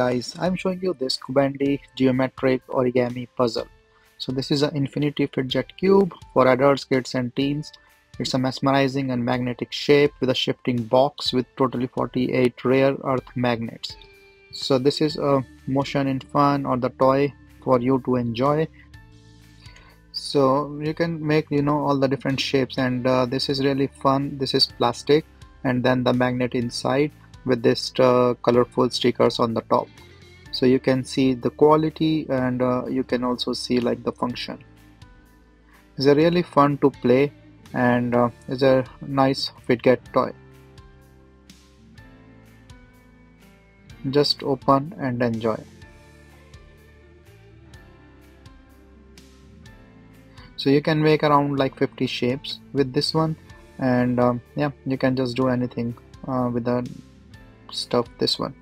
Guys, I'm showing you this Cubendi geometric origami puzzle. So this is an infinity Fidget cube for adults, kids and teens. It's a mesmerizing and magnetic shape with a shifting box with totally 48 rare earth magnets. So this is a motion in fun or the toy for you to enjoy. So you can make all the different shapes, and this is really fun. This is plastic and then the magnet inside with this colorful stickers on the top. So you can see the quality, and you can also see like the function. It's a really fun to play, and it's a nice Fidget toy. Just open and enjoy. So you can make around like 50 shapes with this one, and yeah, you can just do anything with the stuff this one.